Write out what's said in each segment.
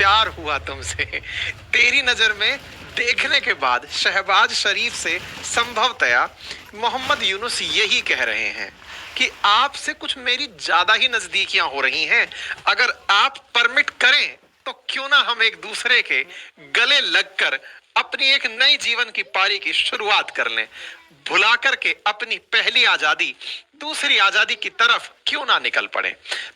प्यार हुआ तुमसे। तेरी नजर में देखने के बाद शहबाज शरीफ से संभवतया मोहम्मद यूनुस यही कह रहे हैं कि आपसे कुछ मेरी ज्यादा ही नजदीकियां हो रही हैं। अगर आप परमिट करें तो क्यों ना हम एक दूसरे के गले लगकर अपनी एक नई जीवन की पारी की शुरुआत कर लें। भुला करके अपनी पहली आजादी दूसरी आजादी की तरफ क्यों ना निकल पड़े।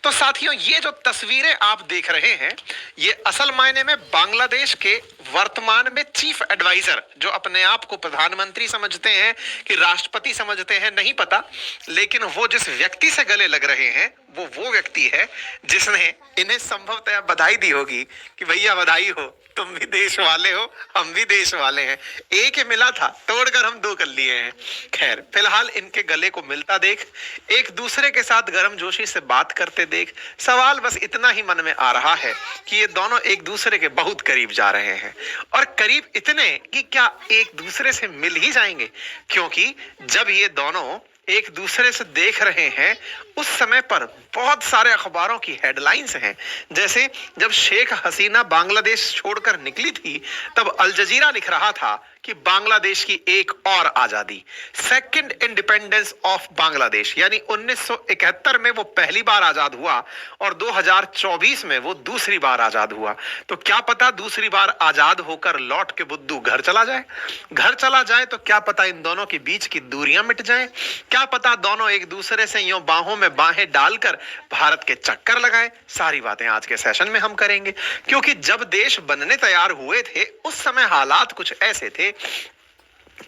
तो साथियों, ये जो तस्वीरें आप देख रहे हैं, ये असल मायने में बांग्लादेश के वर्तमान में चीफ एडवाइजर, जो अपने आप को प्रधानमंत्री समझते हैं कि राष्ट्रपति समझते हैं नहीं पता, लेकिन वो जिस व्यक्ति से गले लग रहे हैं वो व्यक्ति है जिसने इन्हें संभवतः बधाई दी होगी कि भैया बधाई हो, तुम भी देश वाले हो, हम भी देश वाले हैं, एक ही मिला था, तोड़कर हम दो कर लिए हैं। खैर, फिलहाल इनके गले को मिलता देख, एक दूसरे के साथ गर्मजोशी से बात करते देख, सवाल बस इतना ही मन में आ रहा है कि ये दोनों एक दूसरे के बहुत करीब जा रहे हैं, और करीब इतने कि क्या एक दूसरे से मिल ही जाएंगे। क्योंकि जब ये दोनों एक दूसरे से देख रहे हैं उस समय पर बहुत सारे अखबारों की हेडलाइंस हैं। जैसे जब शेख हसीना बांग्लादेश छोड़कर निकली थी तब अल जजीरा लिख रहा था कि बांग्लादेश की एक और आजादी, सेकंड इंडिपेंडेंस ऑफ बांग्लादेश, यानी 1971 में वो पहली बार आजाद हुआ और 2024 में वो दूसरी बार आजाद हुआ। तो क्या पता दूसरी बार आजाद होकर लौट के बुद्धू घर चला जाए तो क्या पता इन दोनों के बीच की दूरियां मिट जाएं, क्या पता दोनों एक दूसरे से यूं बाहों में बाहें डालकर भारत के चक्कर लगाएं। सारी बातें आज के सेशन में हम करेंगे, क्योंकि जब देश बनने तैयार हुए थे उस समय हालात कुछ ऐसे थे।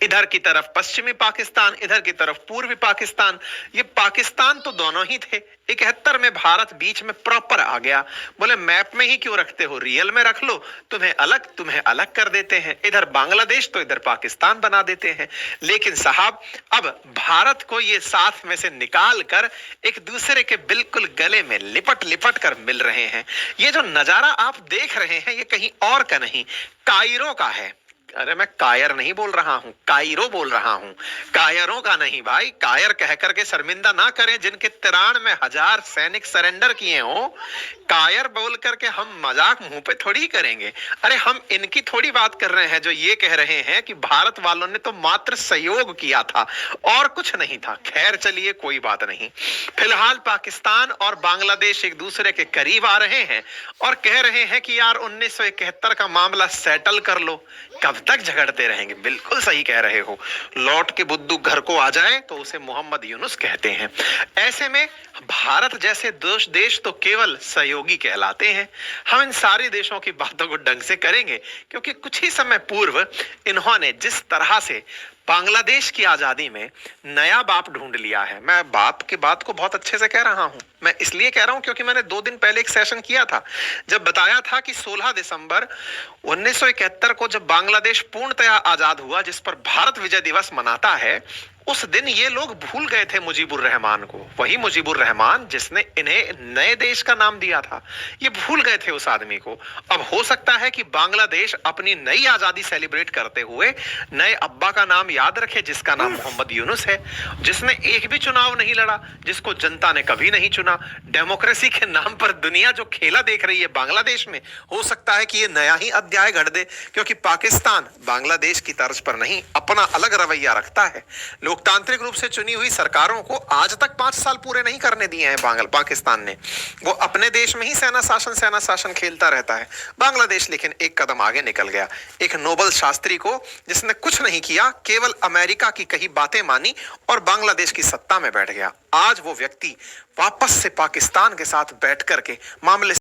इधर की तरफ पश्चिमी पाकिस्तान, इधर की तरफ पूर्वी पाकिस्तान। ये पाकिस्तान तो दोनों ही थे। 71 में भारत बीच में प्रॉपर आ गया। बोले मैप में ही क्यों रखते हो, रियल में रख लो, तुम्हें अलग कर देते हैं। इधर बांग्लादेश तो इधर पाकिस्तान बना देते हैं। लेकिन साहब, अब भारत को ये साथ में से निकाल कर एक दूसरे के बिल्कुल गले में लिपट कर मिल रहे हैं। ये जो नजारा आप देख रहे हैं ये कहीं और का नहीं, कायरो का है। अरे मैं कायर नहीं बोल रहा हूं, कायरो बोल रहा हूं, कायरों का नहीं भाई। कायर कह करके शर्मिंदा ना करें जिनके 93,000 सैनिक सरेंडर किए हो। कायर बोल करके हम मजाक मुंह पे थोड़ी करेंगे। अरे हम इनकी थोड़ी बात कर रहे हैं जो ये कह रहे हैं कि भारत वालों ने तो मात्र सहयोग किया था और कुछ नहीं था। खैर चलिए, कोई बात नहीं। फिलहाल पाकिस्तान और बांग्लादेश एक दूसरे के करीब आ रहे हैं और कह रहे हैं कि यार 1971 का मामला सेटल कर लो। कब तक झगड़ते रहेंगे? बिल्कुल सही कह रहे हो। लौट के बुद्धू घर को आ जाए तो उसे मोहम्मद यूनुस कहते हैं। ऐसे में भारत जैसे देश तो केवल सहयोगी कहलाते हैं। हम इन सारे देशों की बातों को ढंग से करेंगे, क्योंकि कुछ ही समय पूर्व इन्होंने जिस तरह से बांग्लादेश की आजादी में नया बाप ढूंढ लिया है। मैं बाप की बात को बहुत अच्छे से कह रहा हूं। मैं इसलिए कह रहा हूं क्योंकि मैंने 2 दिन पहले एक सेशन किया था जब बताया था कि 16 दिसंबर 1971 को जब बांग्लादेश पूर्णतया आजाद हुआ, जिस पर भारत विजय दिवस मनाता है, उस दिन ये लोग भूल गए थे मुजीबुर रहमान को। वही मुजीबुर रहमान जिसने इन्हें नए देश का नाम दिया था, ये भूल गए थे उस आदमी को। अब हो सकता है कि बांग्लादेश अपनी नई आजादी सेलिब्रेट करते हुए नए अब्बा का नाम याद रखे, जिसका नाम मोहम्मद यूनुस है, जिसने एक भी चुनाव नहीं लड़ा, जिसको जनता ने कभी नहीं चुना। डेमोक्रेसी के नाम पर दुनिया जो खेला देख रही है बांग्लादेश में, हो सकता है कि ये नया ही अध्याय घड़ दे, क्योंकि पाकिस्तान बांग्लादेश की तर्ज पर नहीं अपना अलग रवैया रखता है। लोकतांत्रिक रूप से चुनी हुई सरकारों को आज तक 5 साल पूरे नहीं करने दिए हैं पाकिस्तान ने। वो अपने देश में ही सेना शासन खेलता रहता है। बांग्लादेश लेकिन एक कदम आगे निकल गया। एक नोबल शास्त्री को जिसने कुछ नहीं किया, केवल अमेरिका की कही बातें मानी और बांग्लादेश की सत्ता में बैठ गया। आज वो व्यक्ति वापस से पाकिस्तान के साथ बैठ करके मामले